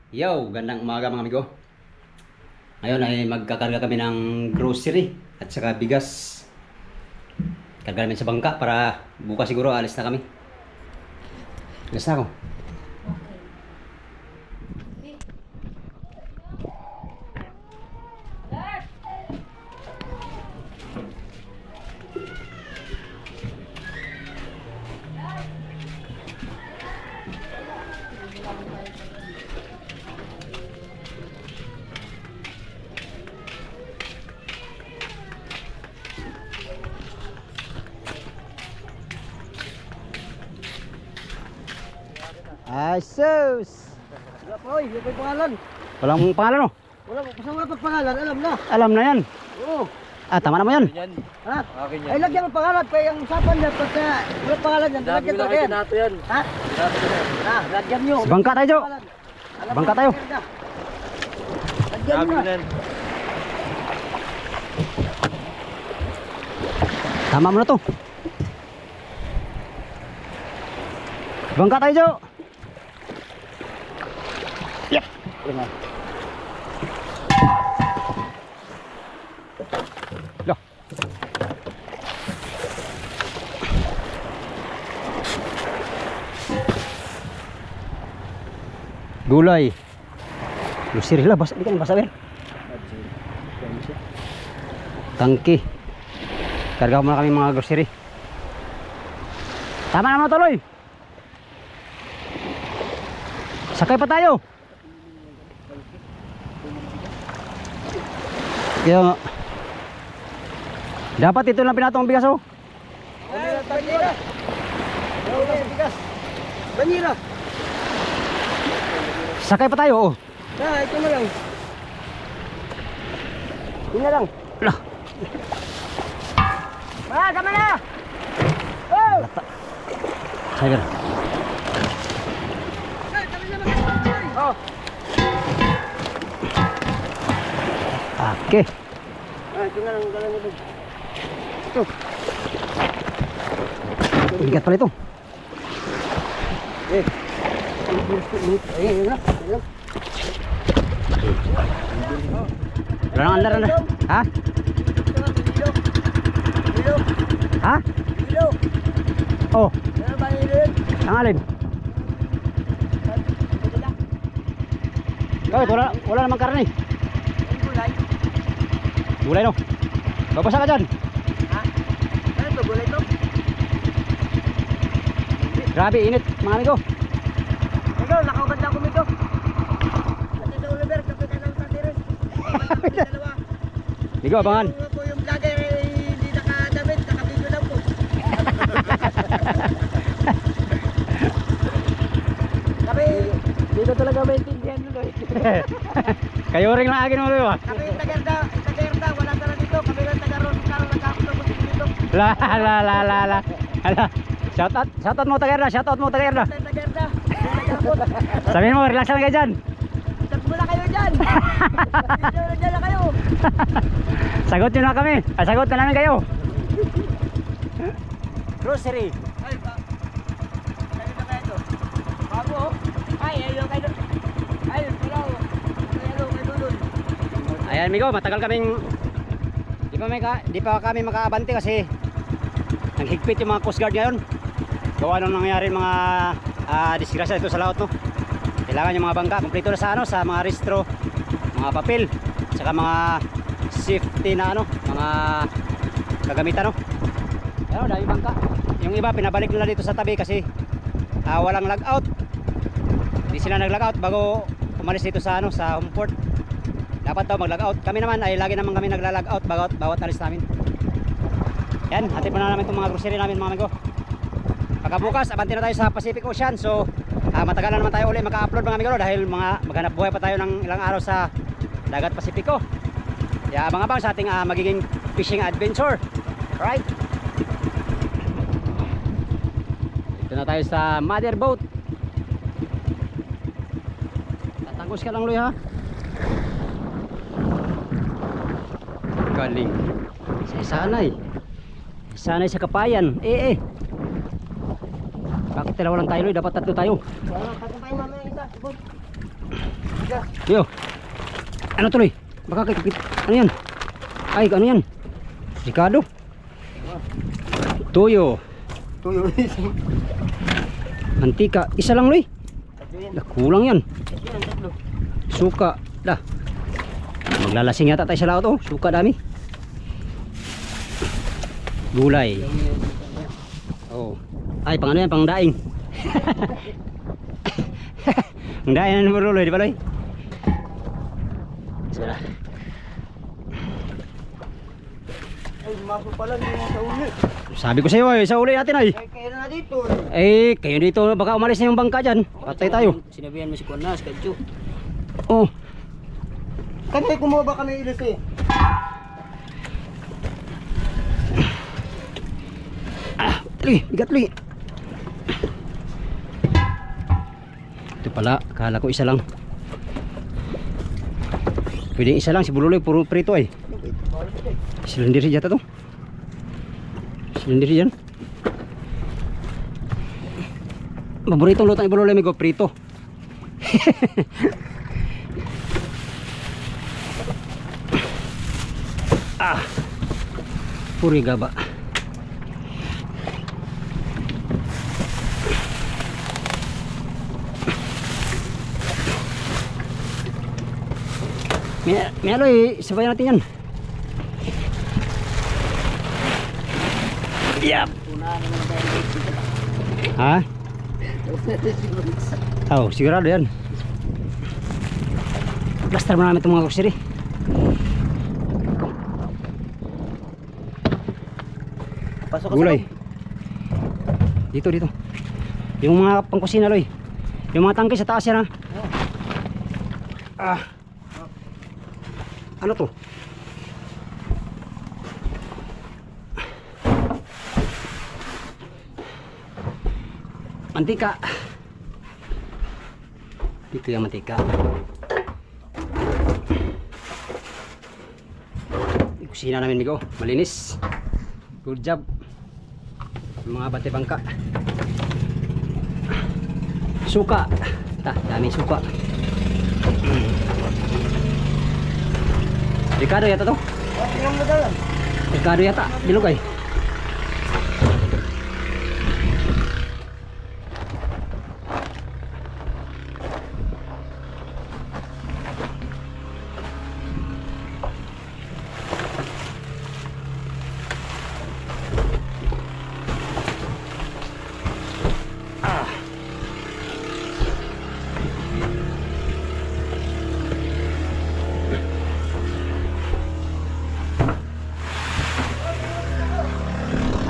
Yo, gandang umaga mga amigo. Ngayon ay magkakarga kami ng grocery at saka bigas. Karga namin sa bangka para bukas siguro alis na kami. Alis na ako. Ay, sus! Wala pa, oy. Wala pa yung pangalan. Walang pangalan no? Wala pa pangalan. Alam na. Alam na yan. Oo. Ah, tama naman yan. Ha? Akin yan. Ay, lagyan mo pangalan. Kaya yung usapan niya, pagka wala pangalan yan, Dami lagyan ko talaga na yan. nato yan. Ha? Ha? Lagyan nyo. Sa bangka tayo, Jo. Pangalan. Alam Bangka mo, tayo. Lagyan Dami nyo ko na. na. Tama mo na to. Bangka tayo, Jo. Yep. Loh. Gulay. Lusir lah, basa, ikan basa ber. Tangki. Karga muna kami mga grocery. Tama naman tuloy. Sakay pa tayo. Kaya nga. Dapat ito lang pinatong bigas oh. Banyera. Bigas. Banyera. Sakay pa tayo oh. Ha, ito na lang. Ito na lang. Lah. Ha, sama na. Oh! Sige. Oh. Okay. Ah, ito na lang. Galang ito. Ito. Bigat pala ito. Eh. Ayun na. Ayun. Wala nang andar na. Ha? Dilo. Ha? Dilo. Oh, Ano ba yun? ang alin? Kawit, wala namang karne. Ang gulay. Gulay no. Babasa ka dyan. Ha? Ano to? Gulay to? Grabe, init mga amigo. Ito, nakaganda ko nito. Pati sa Oliver, kapit ng satiris. Dalawa. Ligo, abangan. Yung po yung vlogger ay hindi nakadamit, nakabidyo lang po. Kami, Dito talaga maintindihan nyo eh. Kayo rin lang akin mo ba? kami tagerda, wala tala dito. Kami lang taga-Roscal, nagkakutubos dito. La. Hala. Shout out mo Tagerda, shout out mo Tagerda. Tagerda, nagkakut. Sabihin mo, relax lang kayo dyan. Sag muna kayo dyan. Dyan na kayo. Sagot nyo na kami. Sagot na namin kayo. Grocery. Ay, ba? Kaya na kaya ito? Bago, oh. Ay, ayun kayo. Ay, wala, oh. Kay Lulul. Ayan amigo, matagal kaming di pa kami makaabante kasi naghigpit yung mga Coast Guard ngayon. Gawa nung nangyari mga disgrasya ito sa laot no. Kailangan yung mga bangka kumpleto na sa sa mga restro, mga papel, saka mga safety na mga kagamitan no. Ayun, dami bangka. Yung iba pinabalik nila dito sa tabi kasi walang logout. Hindi sila nag-logout bago umalis dito sa sa home port. Dapat daw mag-logout. Kami naman ay lagi naman kami nagla-logout bawat alis namin. Yan, hatid na namin itong mga grocery namin mga amigo. Pagkabukas, abante na tayo sa Pacific Ocean. So, matagal na naman tayo ulit maka-upload mga amigo dahil maghanap buhay pa tayo ng ilang araw sa dagat Pasipiko. Kaya abang-abang sa ating magiging fishing adventure. Alright. Dito na tayo sa mother boat. Tatangos ka lang Loy ha. Galing. Sanay sa kapayan Bakit dalawa lang tayo, Loy? Dapat tatlo tayo. Wala, tatlo tayo mamaya isa. Subod. Isa. Yo. Ano tuloy? Baka kikipit. Ano yan? Ay, ano yan? Ricardo. Toyo. Tuyo. Mantika. Isa lang, Loy. Tatlo yan. Dah, kulang yan. Tatlo yan, tatlo. Suka. Dah. Maglalasing yata tayo sa laot, oh. Suka dami. Gulay. Oh. Ay, pang ano yan? Pang daing. Ang daing na naman, Loy. Di ba, Loy? Sala. Ay, masok pala yung sa uli. Sabi ko sa iyo, sa uli natin ay. Ay, kaya na dito. Eh, kayo dito, baka umalis na yung bangka dyan. Patay tayo. Sinabihan mo si Kunas, kadyo. Oh. Kami kumuha ba kami ilis eh? Ah, tuloy, bigat tuloy. Ito pala, akala ko isa lang. Pwede isa lang, si Bululoy, puro prito ay. Silindir si jata to. Silindir yan. Paboritong luto ni Bululoy, amigo, prito. Ah, puri gaba. May aloy, sabayan natin yan. Yap. Ha? Oh, sigurado yan. Plaster mo namin itong mga kusiri. Pasok ka Gulay. Dito, dito. Yung mga pangkusina, Loy. Yung mga tangke sa taas yan, ha? Ah. Ano to? Mantika. Dito yung mantika. Yung kusina namin, migo. Malinis. Good job. Yung mga bate bangka. Suka. Daming suka. Ricardo yata to? Tingnan mo daw. Ricardo yata. Bilog ay.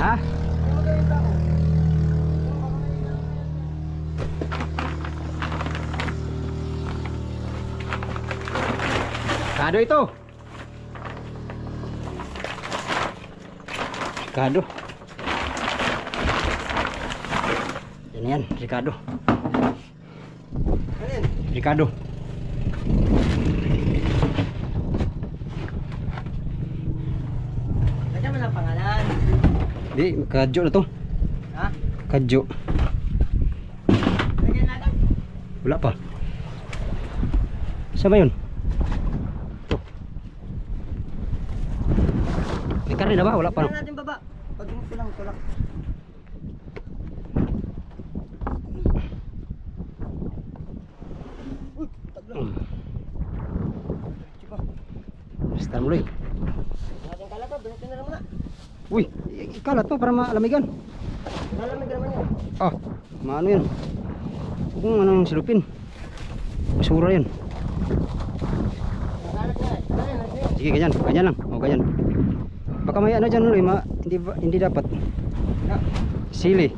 Ha? Kado ito. Ricardo. Yan, Ricardo. Ricardo. Kanya mo lang pangalan. Di, kadyo na to. Ha? Kadyo. Lagyan natin. Wala pa. Saan ba yun? Ito. May karne na ba? Wala pa. Lagyan natin baba. Pag kulang, kulang. Uy, taglang. Chiba. Basta mo, Loy. Natin kalat to, binutin na lang muna. Uy, ikalat to para malamigan. Lalamig naman yan. Ah, maano yan? Huwag mong anong silupin. Basura yan. Nakalat na. Kaya na siya. Sige, ganyan. Ganyan lang. O, ganyan. Baka may ano dyan, Loy. Hindi dapat. Sili.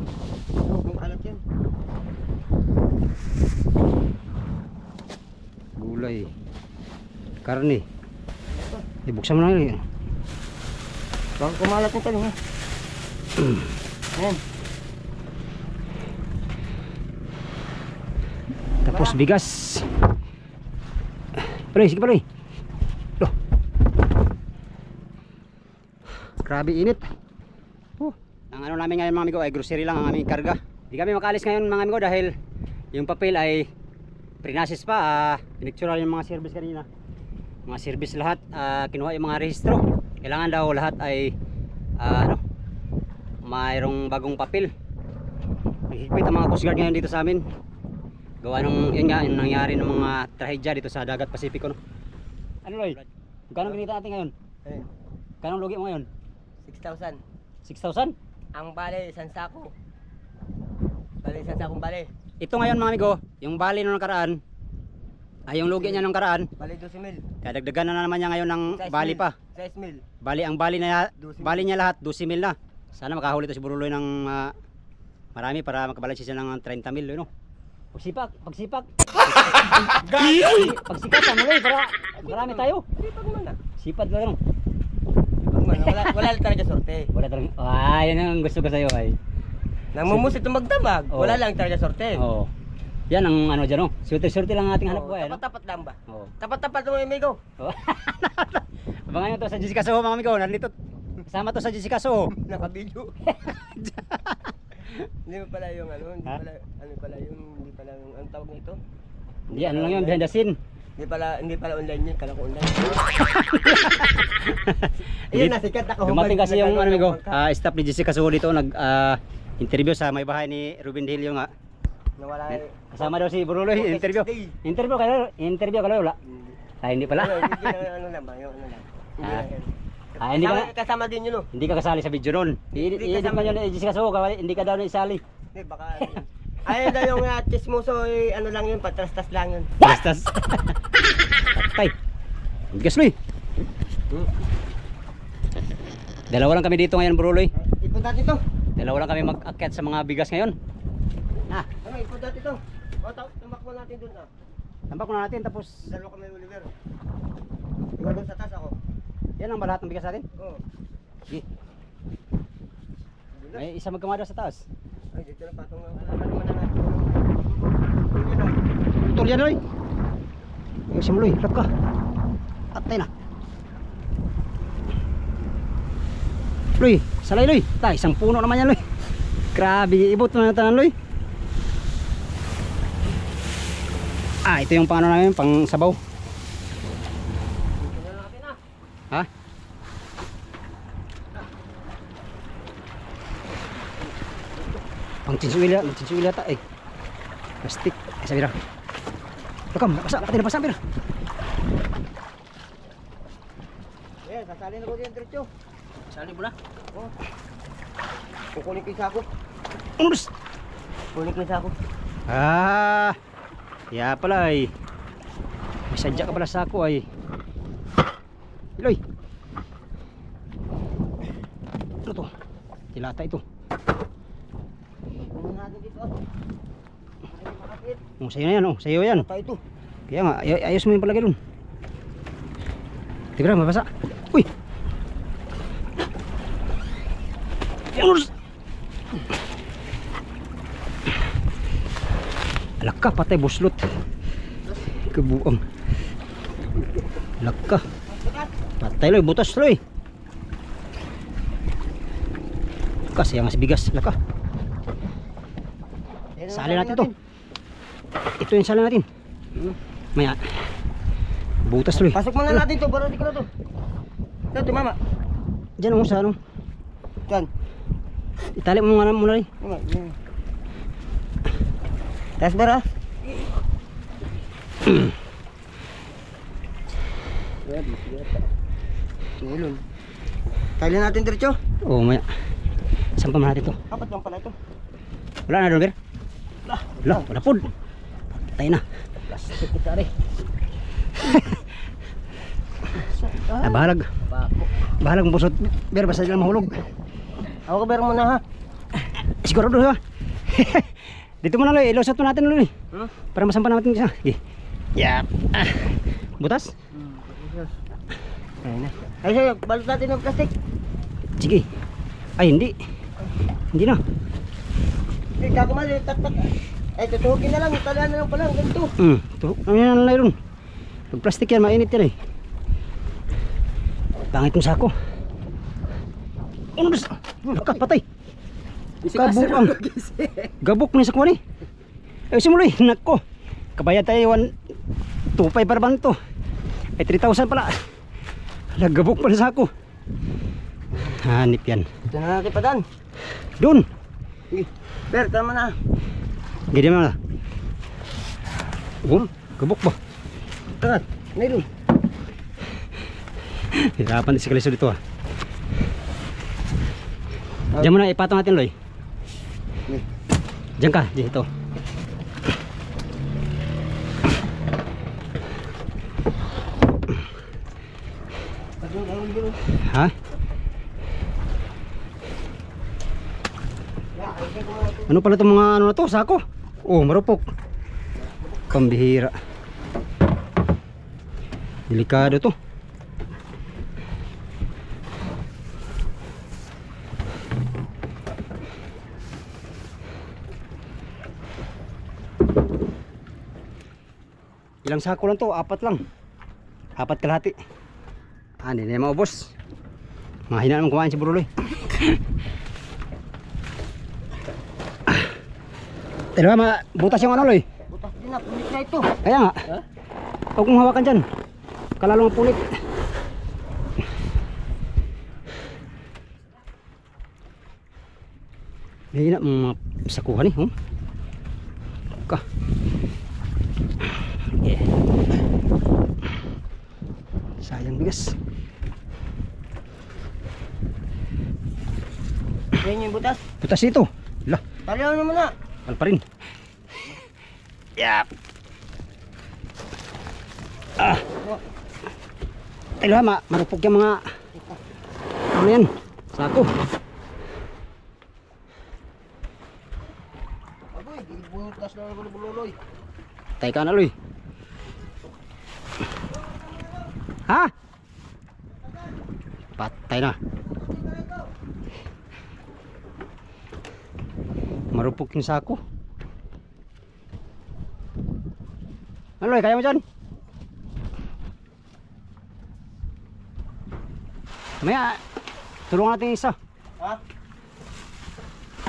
Kung kalat yan. Gulay. Karne. Ibuksan mo na yun. Baka kumalat nito ha. Ayan. Tapos bigas. Paloy, sige paloy. Loh. Grabe init. Ang ano namin ngayon mga amigo ay grocery lang ang aming karga. Hindi kami makaalis ngayon mga amigo dahil yung papel ay prinasis pa. Pinictural yung mga service kanina. Mga service lahat, kinuha yung mga rehistro. Kailangan daw lahat ay mayroong bagong papel. Naghigpit ang mga Coast Guard ngayon dito sa amin. Gawa nung yun nga yung nangyari ng mga trahedya dito sa dagat Pasipiko, no? Ano Loy? Magkano kinita natin ngayon? Ayun. Kanong lugi mo ngayon? 6,000. 6,000? Ang bale, isang sako. Bale, isang sakong bale. Ito ngayon mga amigo, yung bali nung nakaraan ay yung lugi niya nung nakaraan. Bale, 12,000. Dadagdagan na naman niya ngayon ng bali pa. 6,000. Bali ang bali niya, 12,000. bali niya lahat 12,000 na. Sana makahuli to si Buruloy ng marami para makabalansi siya ng 30,000, no? Pagsipak. Pagsikat mo Loy para marami tayo. Sipag man ah. Sipad lang. Sipag man. Wala talaga sorte. Wala talaga. Yan ang gusto ko sa iyo ay. Nangmumusit ng magdamag. Oo. Wala lang talaga sorte. Oo. Yan ang ano diyan, no. Swerte-swerte lang ang ating hanap Oo, buhay, no. tapat-tapat lang ba? Oo. Tapat-tapat mo yung amigo. Abangan nyo to sa Jessica Soho mga amigo. Nandito. Kasama to sa Jessica Soho. Nakabidyo. Hindi mo pala yung ano, hindi Ha? pala hindi pala yung ang tawag nito. Hindi, ano lang yun, behind the scene. Hindi pala online yun, kala ko online. Ayun na, sikat ako. Dumating kasi yung ano amigo, staff ni Jessica Soho dito interview sa may bahay ni Ruben Delio nga. Nawala. Kasama daw si Buruloy, Okay, interview. stay. Interview kayo wala? Hindi pala. Ano lang ba, yung ano lang. Hindi ka Kasama din yun, no? hindi ka kasali sa video noon. Hindi I-edit kasama. man yun ni Jessica Soho, hindi ka daw na isali. Hindi, baka. Ayun daw yung chismoso, ano lang yun, patrastas lang yun. Bastas. Patay. Bigas Loy. Dalawa lang kami dito ngayon, Buruloy. Ipon natin to. Dalawa lang kami mag-akyat sa mga bigas ngayon. Ano, ipon natin to. O, tumakbo natin dun, ah. Tampak na natin tapos Dalawa kami Oliver. Ikaw dun sa taas ako. yan ang lahat ng bigas natin. Oo. Sige. May isa magkamada sa taas. Ay, dito na patong ang alaman naman na natin. Yun, oh. Putol yan, Loy. Ayusin mo, Loy. Harap ka. Atay na. Loy, salay, Loy. Isang puno naman yan, Loy. Grabe, ibot na tanan, Loy. Ito yung pang ano namin, pang sabaw. Dito na natin, ah. Ha? Pang chinsuila ta eh. Plastik. Sabira. Rekam, pati na pasang pira. Eh, sasali na ko diyan diretso. Sali mo na. Oh. Kukunin ko yung sako. Umus. Kunin ko yung sako. Ya pala ay. May sadya ka pala sa ako ay. Iloy. Ano to? Tilata ito. Kunin natin dito. Ay, makapit. Sa'yo na yan, sa'yo yan. Pa ito. Kaya nga, ayos mo yung palagay dun. Tibra, mabasa. Uy! Umus! Alaka, patay buslot. Kebuang. Alaka. Patay Loy, butas Loy. Kasi yang bigas, alaka. Sali natin to. Ito yung sali natin. Maya. Butas Loy. Pasok muna natin to, baro di ko na to. Ito, mama. Diyan mo sa ano. Diyan. Itali mo muna muna Loy. Tas bara. Tulon. Kailan natin diretso? Oh, maya. Sampa mo natin to. Apat lang pala ito. Wala na doon, Ber? Wala po. Patay na. Plastic kita rin. Bahalag. Bako. Bahalag mo pusot. Ber, basta dyan mahulog. Ako ka bero muna ha. Sigurado ha. Dito muna Loy, ilusot mo natin Loy. Para masampa natin isa. Sige. Yap. Butas? Ayun na. Ay sa'yo, balot natin ng plastic. Sige. Ay, hindi. Hindi na. Hindi, kako mali, tatpat. Ay, tutuhugin na lang, talaan na lang pala, ganito. Ito. Ano yan ang layron? Pag plastic yan, mainit yan eh. Pangit mo sako. Ano ba? Patay. Kabuk ang. Gabok ni sa kuha ni. Eh simuloy, nako. Kabayad tayo 1.25 para bang to. Ay 3,000 pala. Nagabok pa na sa ako. Hanip yan. Ito na natin pa dan. Doon. Ber, tama na. Gede mo na. Gabok ba? Angat, nailun. Hirapan si Kaliso dito ah. Diyan mo na ipatong natin Loy. Diyan ka, dito. Ha? Ano pala itong mga ano na to? Sako? Oh, marupok. Pambihira. Delikado to. Ilang sako lang to? 4 lang. 4 kalahati. Hindi na maubos. Mahina naman kumain si Buruloy. Diba butas yung ano Loy? Butas din na, punit na ito. Kaya nga. Huwag mong hawakan dyan. Kalalong punit. Mahina mga sakuhan eh. Ka. Yeah. Sayang bigas. Yan yung butas. Butas ito. Lah, Talihan naman na. kal pa rin. Yap. Ah. Ay, marupok yung mga ano yan? Sako. Agoy, di butas na ako bululoy. Tay ka na Loy. Ha? Patay na. Marupok yung sako. Ano Loy, kaya mo dyan? Maya, tulungan natin yung isa. Ha?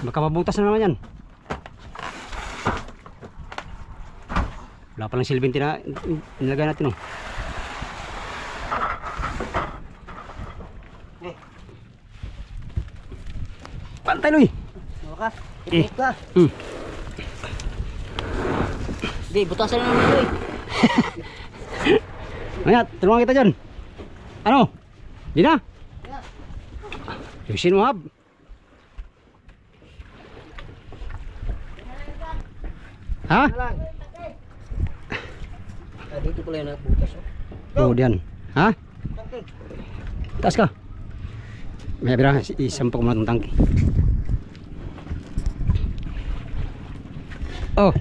Baka mabutas na naman yan. Wala palang silbin nilagay natin oh. Pantay Loy. Ano ka? Ipit ka. Di, butasan na naman ito eh. Maya, tulungan kita dyan. Ano? Di na? Yusin mo hab. Ha? Dito pala yung nagbutas. Oh, diyan. Ha? Taas ka. May bira, isampak mo na itong tangki. Oh.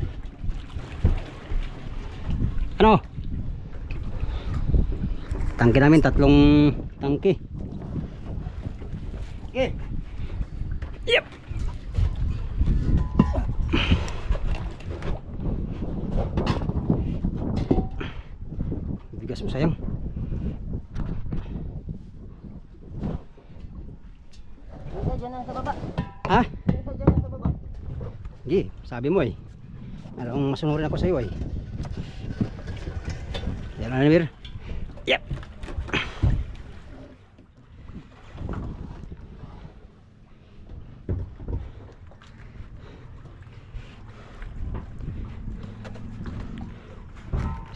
Ano? Tangki namin, 3 tangki. Okay. Yep. Bigas mo sayang. Isa dyan na sa baba. Ha? Isa dyan na sa baba. Sige, sabi mo eh. Anong masunurin ako sa iyo eh. Yan na Namir. Yep.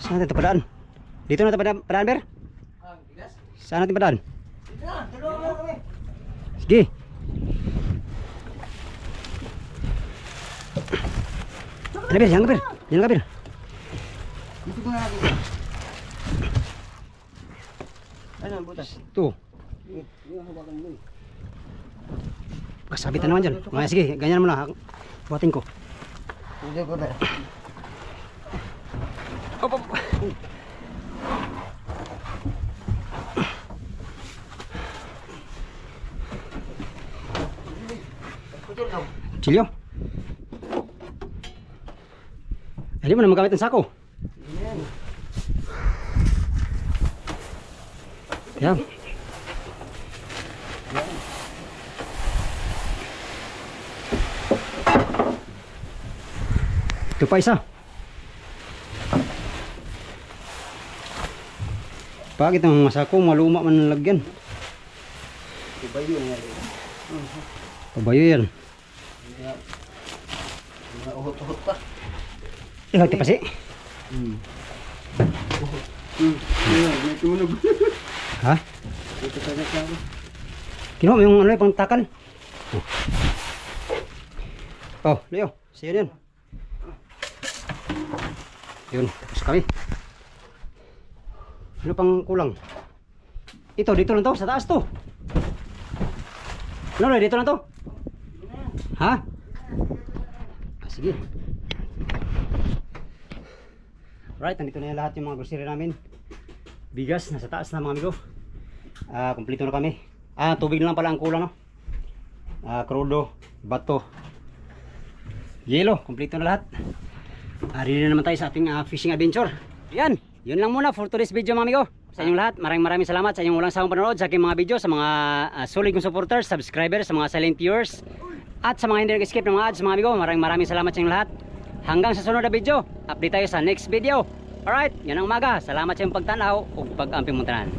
Saan natin padaan? Dito natin padaan, Ber? Saan natin padaan? Dito na, tulungan mo kami. Sige. Ano, Ber? Yan ka, Ber. Yan ka, Ber. Dito ko na natin. Ano ang butas? Ito. Yung hawakan mo eh. Kasabitan naman dyan. Mga sige, ganyan mo na. Buhatin ko. Hindi ko ba? Op, op. Putol daw. Chilyo. Hindi mo na magamit ang sako. Yan. Yan. Ito pa isa. Bakit ang masako maluma man ang lagyan? Pabayo na yan. Pabayo yan. Mga uhot-uhot pa. Ilag ti pasi. May tumunog. Ha? Ito pa na ka. Kinuha mo yung ano pang takal. Oh, Leo. Siya yun. Yun, tapos kami. Ano pang kulang? Ito, dito lang to, sa taas to. Ano na, dito lang to? Ha? Ah, sige. Right, nandito na yung lahat yung mga grocery namin. Bigas, nasa taas na mga amigo. Kumpleto na kami. Tubig na lang pala ang kulang, no? Krudo, bato, yelo, kumpleto na lahat. Ready na naman tayo sa ating fishing adventure. Yan, yun lang muna for today's video mga amigo. Sa inyong lahat, maraming salamat sa inyong walang sawang panonood sa aking mga video, sa mga solid kong supporters, subscribers, sa mga silent viewers, at sa mga hindi nag-skip ng mga ads mga amigo. Maraming salamat sa inyong lahat. Hanggang sa sunod na video, update tayo sa next video. Alright, yan ang umaga. Salamat sa inyong pagtanaw ug pag-amping muntanan.